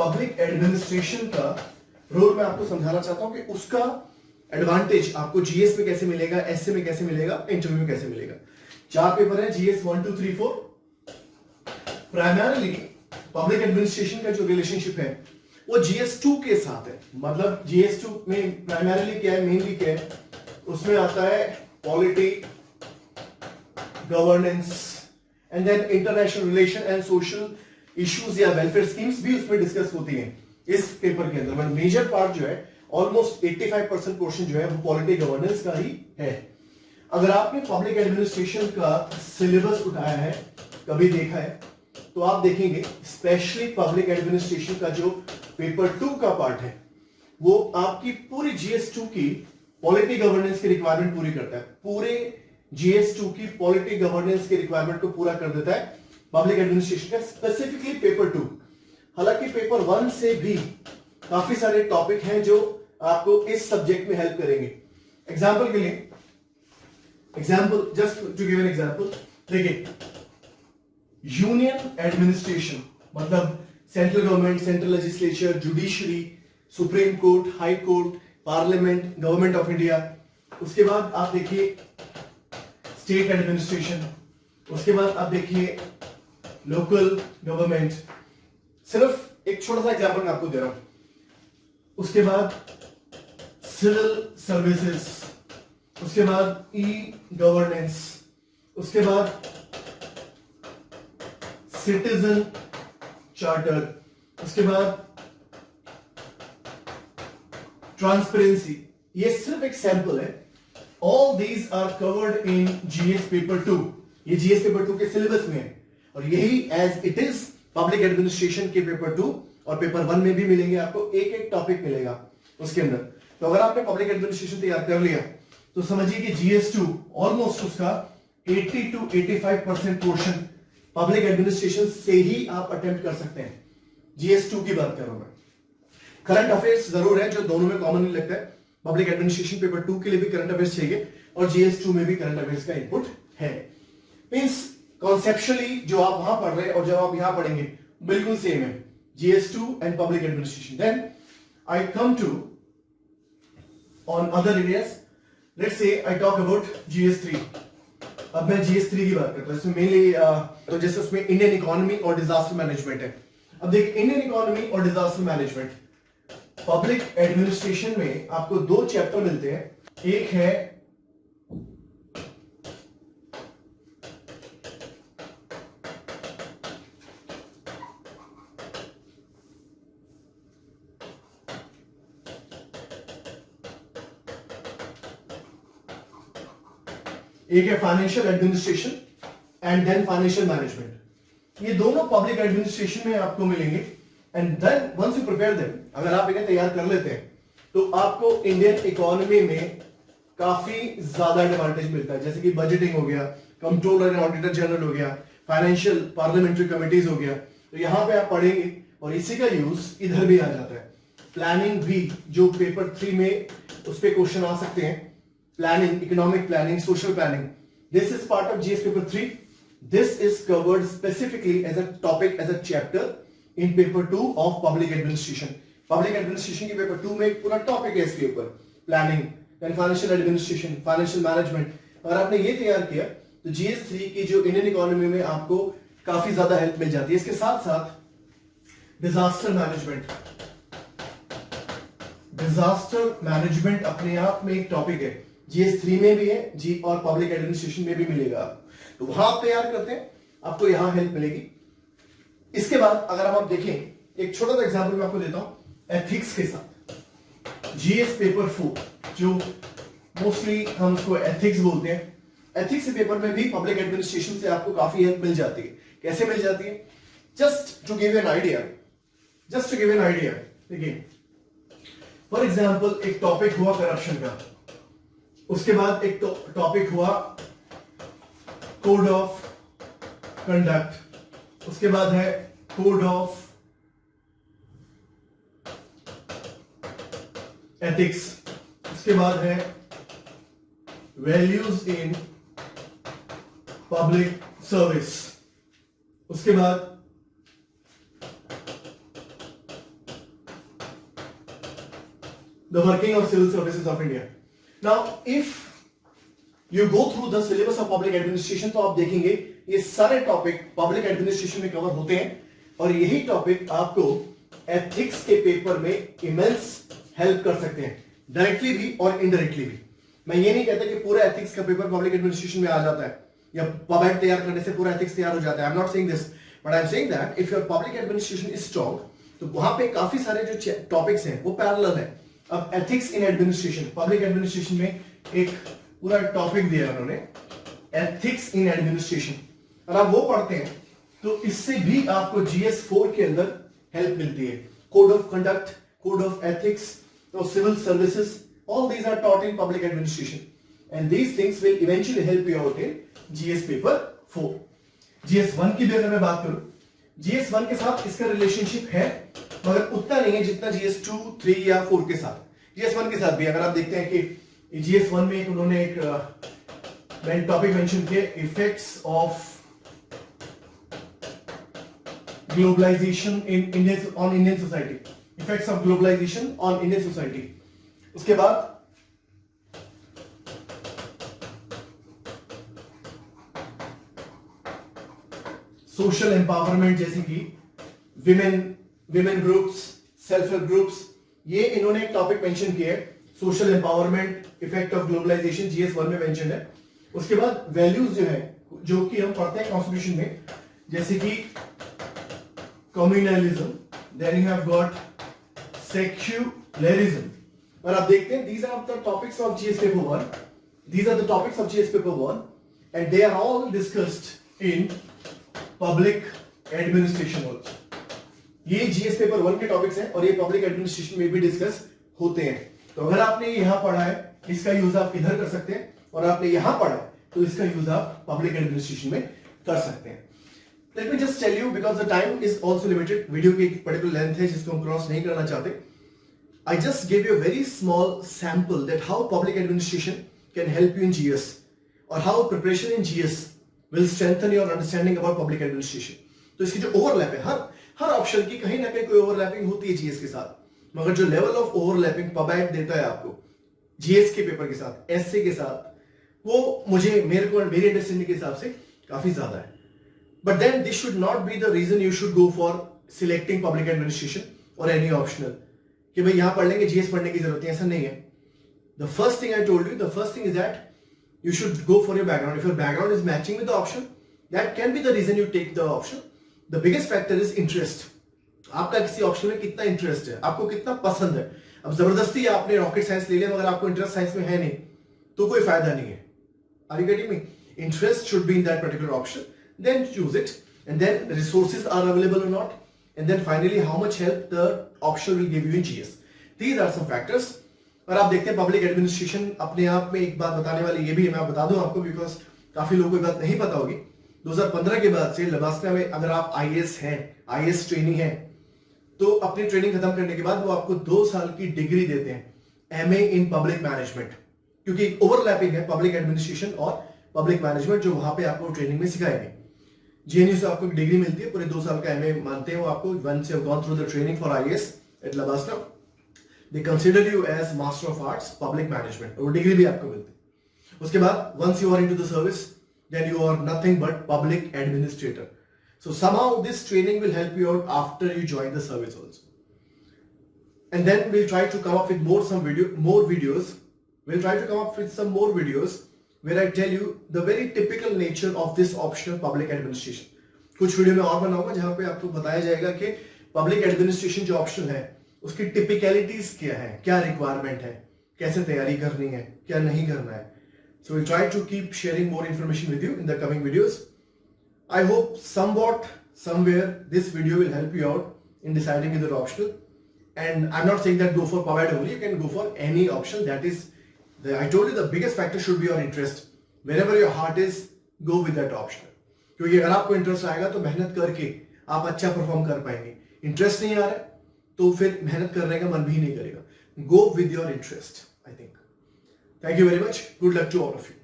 Public administration का role मैं आपको समझाना चाहता हूं कि उसका एडवांटेज आपको जीएस में कैसे मिलेगा, एसए में कैसे मिलेगा, इंटरव्यू में कैसे मिलेगा। 4 पेपर है जीएस 1 2 3 4। प्राइमरीली पब्लिक एडमिनिस्ट्रेशन का जो रिलेशनशिप है वो जीएस 2 के साथ है। मतलब जीएस 2 में प्राइमरीली क्या है, मेनली क्या है, उसमें आता है polity, governance and then international relation and social issues या वेलफेयर स्कीम्स भी उसमें डिस्कस होती हैं इस पेपर के अंदर। मतलब मेजर पार्ट जो है ऑलमोस्ट 85% पोर्शन जो है वो पॉलिटी गवर्नेंस का ही है। अगर आपने पब्लिक एडमिनिस्ट्रेशन का सिलेबस उठाया है, कभी देखा है, तो आप देखेंगे स्पेशली पब्लिक एडमिनिस्ट्रेशन का जो पेपर 2 का पार्ट है वो आपकी पूरी जीएस 2 की पॉलिटी गवर्नेंस की रिक्वायरमेंट पूरी करता है। पूरे जीएस 2 की पॉलिटी गवर्नेंस की रिक्वायरमेंट को पूरा कर देता है पब्लिक एडमिनिस्ट्रेशन का, स्पेसिफिकली पेपर 2। हालांकि पेपर 1 से भी काफी सारे टॉपिक हैं जो आपको इस सब्जेक्ट में हेल्प करेंगे। एग्जाम्पल के लिए, just to give an example, देखिए यूनियन एडमिनिस्ट्रेशन मतलब central government, central legislature, judiciary, supreme court, high court, parliament, government of India. उसके बाद आप देखिए स्टेट एडमिनिस्ट्रेशन, उसके बाद आप देखिए लोकल गवर्नमेंट। सिर्फ एक छोटा सा एग्जांपल मैं आपको दे रहा हूं। उसके बाद सिविल सर्विसेज, उसके बाद ई गवर्नेंस, उसके बाद सिटीजन चार्टर, उसके बाद ट्रांसपेरेंसी। ये सिर्फ एक सैंपल है। All these are covered in GS paper 2। ये जीएस पेपर 2 के सिलेबस में है और यही as it is public administration के पेपर 2 और पेपर 1 में भी मिलेंगे। आपको एक एक टॉपिक मिलेगा उसके अंदर। तो अगर आपने पब्लिक एडमिनिस्ट्रेशन तैयार कर लिया तो समझिए कि जीएस 2 ऑलमोस्ट उसका 80 to 85% पोर्शन पब्लिक एडमिनिस्ट्रेशन से ही आप अटेम्प्ट कर सकते हैं। जीएस 2 की बात कर रहा हूं मैं। करंट अफेयर्स जरूर है जो दोनों में कॉमनली लगता है। पब्लिक एडमिनिस्ट्रेशन पेपर 2 के लिए भी करंट अफेयर्स चाहिए और जीएस 2 में भी करंट अफेयर्स का इनपुट है। मींस कॉन्सेप्चुअली जो आप वहां पढ़ रहे हैं और जब आप यहां पढ़ेंगे बिल्कुल सेम है, GS 2 and public administration. Then I come to on other areas. Let's say I talk about GS 3। अब मैं जीएस 3 की बात करता हूं। इसमें मेनली तो जैसे उसमें इंडियन इकोनॉमी और डिजास्टर मैनेजमेंट है। अब देखिए इंडियन इकोनॉमी और डिजास्टर मैनेजमेंट पब्लिक एडमिनिस्ट्रेशन में आपको 2 चैप्टर मिलते हैं। एक है financial administration and then financial management. ये दोनों पब्लिक एडमिनिस्ट्रेशन में आपको मिलेंगे and then once you prepare them, अगर आप इन्हें तैयार कर लेते हैं तो आपको इंडियन इकोनॉमी में काफी ज्यादा एडवांटेज मिलता है। जैसे कि बजटिंग हो गया, कंट्रोलर एंड ऑडिटर जनरल हो गया, फाइनेंशियल पार्लियामेंट्री कमिटीज हो गया। तो यहां पे आप पढ़ेंगे और इसी का यूज इधर भी आ जाता है। प्लानिंग भी जो पेपर 3 में उस पे क्वेश्चन आ सकते हैं। Planning, economic planning, social planning, this is part of GS paper 3. This is covered specifically as a topic, as a chapter in paper 2 of public administration. Public administration के paper 2 में एक पूरा topic है इसके ऊपर, planning, then financial administration, financial management. अगर आपने ये तैयार किया तो GS 3 की जो इंडियन इकोनॉमी में आपको काफी ज्यादा हेल्प मिल जाती है। इसके साथ साथ डिजास्टर मैनेजमेंट, अपने आप में एक टॉपिक है, GS 3 में भी है जी और पब्लिक एडमिनिस्ट्रेशन में भी मिलेगा। तो वहां आप तैयार करते हैं, आपको यहां हेल्प मिलेगी। इसके बाद अगर आप देखें, एक छोटा सा एग्जांपल मैं आपको देता हूं एथिक्स के साथ। जीएस पेपर 4 जो मोस्टली हम उसको एथिक्स बोलते हैं, एथिक्स पेपर में भी पब्लिक एडमिनिस्ट्रेशन से आपको काफी हेल्प मिल जाती है। कैसे मिल जाती है? Just to give an idea, देखिए फॉर एग्जाम्पल एक टॉपिक हुआ करप्शन का, उसके बाद एक टॉपिक हुआ कोड ऑफ कंडक्ट, उसके बाद है कोड ऑफ एथिक्स, उसके बाद है वैल्यूज इन पब्लिक सर्विस, उसके बाद the working of civil services of India. Now, if you go through the syllabus of public administration, तो आप देखेंगे ये सारे टॉपिक पब्लिक एडमिनिस्ट्रेशन में कवर होते हैं और यही टॉपिक आपको एथिक्स के पेपर में इमेंस हेल्प कर सकते हैं, डायरेक्टली भी और इनडायरेक्टली भी. मैं ये नहीं कहता कि पूरा एथिक्स का पेपर पब्लिक एडमिनिस्ट्रेशन में आ जाता है या पबैट तैयार करने से पूरा एथिक्स तैयार हो जाता है. I am not saying this, but I am saying that if your public administration is strong, तो वहां पे काफी सारे जो टॉपिक्स हैं वो पैरेलल है. अब ethics in administration, public administration में एक पूरा टॉपिक दिया उन्होंने, एथिक्स इन एडमिनिस्ट्रेशन, और आप वो पढ़ते हैं तो इससे भी आपको GS4 के अंदर हेल्प मिलती है. Code of conduct, code of ethics, civil services, all these are taught in public administration and these things will eventually help you out in GS paper 4. GS1 की भी अगर मैं बात करूं, GS1 के साथ इसका रिलेशनशिप है मगर उतना नहीं है जितना GS2, 3 या 4 के साथ. GS1 के साथ भी अगर आप देखते हैं कि GS1 में उन्होंने एक टॉपिक मेंशन किया, effects of globalisation in Indian on Indian society, effects of globalisation on Indian society. उसके बाद सोशल एम्पावरमेंट जैसे कि women groups, self help groups, ये इन्होंने एक टॉपिक मेंशन किया है. Social empowerment, effect of globalisation GS1 में मेंशन है. उसके बाद वैल्यूज जो है जो कि हम पढ़ते हैं कॉन्स्टिट्यूशन में, जैसे कि communalism, then you have got secularism, और आप देखते हैं these are the topics of GS paper 1. These are the topics of GS paper 1 and they are all discussed in public administration also. ये GS पेपर 1 के topics हैं और ये public administration में भी डिस्कस होते हैं. तो अगर आपने यहां पढ़ा है इसका यूज आप इधर कर सकते हैं, और आपने यहां पढ़ा है तो इसका यूज आप पब्लिक एडमिनिस्ट्रेशन में कर सकते हैं. Let me just tell you, because the time is also limited, video की एक पर्टिकुलर लेंथ है जिसको हम क्रॉस नहीं करना चाहते. I just give you a very small sample that how public administration can help you in GS और how preparation in GS will strengthen your understanding about public administration. तो इसकी जो ओवरलैप है, हर ऑप्शन की कहीं ना कहीं कोई ओवरलैपिंग होती है GS के साथ, मगर जो लेवल ऑफ ओवरलैपिंग पबैट देता है आपको GS के पेपर के साथ, एसए के साथ, वो मेरी अंडरस्टैंडिंग के हिसाब से काफी ज्यादा है. But then this should not be the reason you should go for selecting public administration और एनी ऑप्शनल कि भाई यहां पढ़ लेंगे GS पढ़ने की जरूरत है, ऐसा नहीं है. The first thing I told you, the first thing is that you should go for your background. If your background is matching with the option, that can be the reason you take the option. The biggest factor is interest. आपका किसी option में कितना interest है, आपको कितना पसंद है. अब जबरदस्ती आपने रॉकेट साइंस ले लिया मगर आपको इंटरेस्ट साइंस में है नहीं तो कोई फायदा नहीं है. Are you getting me? Interest should be in that particular option. Then choose it, and then the resources are available or not, and then finally how much help the option will give you in GS. These are some factors. और आप देखते हैं public administration अपने आप में एक बात बताने वाली ये भी है, मैं बता दूं आपको बिकॉज काफी लोगों को बात नहीं पता होगी. 2015 के बाद से लबास्टा में अगर आप IAS हैं, IAS ट्रेनिंग है, तो अपनी ट्रेनिंग खत्म करने के बाद वो आपको 2 साल की डिग्री देते हैं MA इन पब्लिक मैनेजमेंट, क्योंकि ओवरलैपिंग है पब्लिक एडमिनिस्ट्रेशन और पब्लिक मैनेजमेंट जो वहां पे आपको ट्रेनिंग में सिखाएंगे. GNU से आपको डिग्री मिलती है, पूरे 2 साल का MA मानते हैं वो आपको, once you have gone through the training for IAS at Labasta, they consider you as Master of Arts Public Management, और डिग्री भी आपको मिलती है. उसके बाद once you are into the service, then you are nothing but public administrator. So somehow this training will help you out after you join the service also. And then we'll try to come up with more videos. We'll try to come up with some more videos where I tell you the very typical nature of this optional public administration. कुछ video में और बनाऊंगा जहां पे आपको बताया जाएगा कि पब्लिक एडमिनिस्ट्रेशन जो ऑप्शन है उसकी टिपिकलिटीज क्या है, क्या रिक्वायरमेंट है, कैसे तैयारी करनी है, क्या नहीं करना है. So we'll try to keep sharing more information with you in the coming videos. I hope somewhere this video will help you out in deciding either optional. And I'm not saying that go for PubAd only, you can go for any option. That is, I told you the biggest factor should be your interest. Wherever your heart is, go with that option. क्योंकि अगर आपको interest आएगा तो मेहनत करके आप अच्छा perform कर पाएंगे. इंटरेस्ट नहीं आ रहा है तो फिर मेहनत करने का मन भी नहीं करेगा. Go with your interest, I think. Thank you very much. Good luck to all of you.